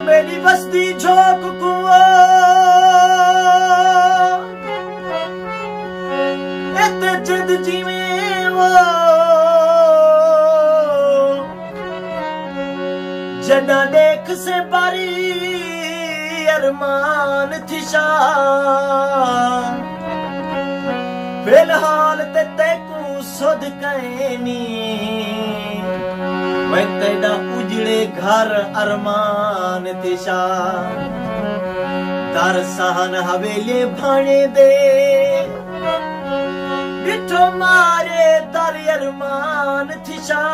मेरी बस्ती झोंक कुआं इते जिद जिवें वो जदा देख से बारी अरमान थी शान फिलहाल ते तेकू सुध कहनी मैं तेरा उजड़े घर अरमान तिशा दर सहन हवेली भाणे दे बिठो मारे दर अरमान थिशा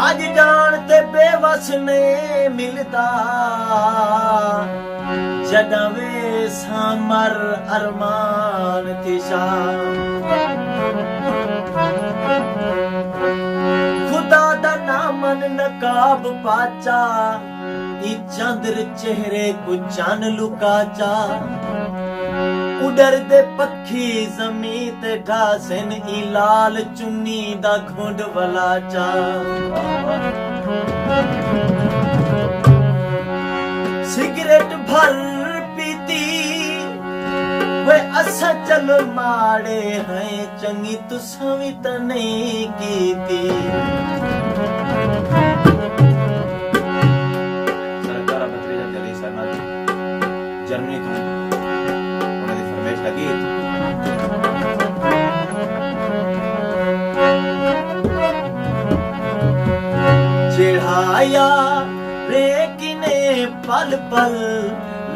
आज जानते बेवस ने मिलता जडवे सामर अरमान थिशा मन नकाब पाचा ई चंद्र चेहरे को चान लुकाचा उडर दे पक्षी जमीन ते ढासन ई लाल चुन्नी दा घुंड वलाचा सिगरेट भर पीती वे असा चलो माड़े हैं चंगी तुसा भी तो नहीं कीती जर्मनी तो उन्हें फरमाइश लगी चिढ़ाया रे किने पल पल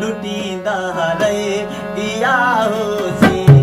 लुटींदा रे दिया हो सी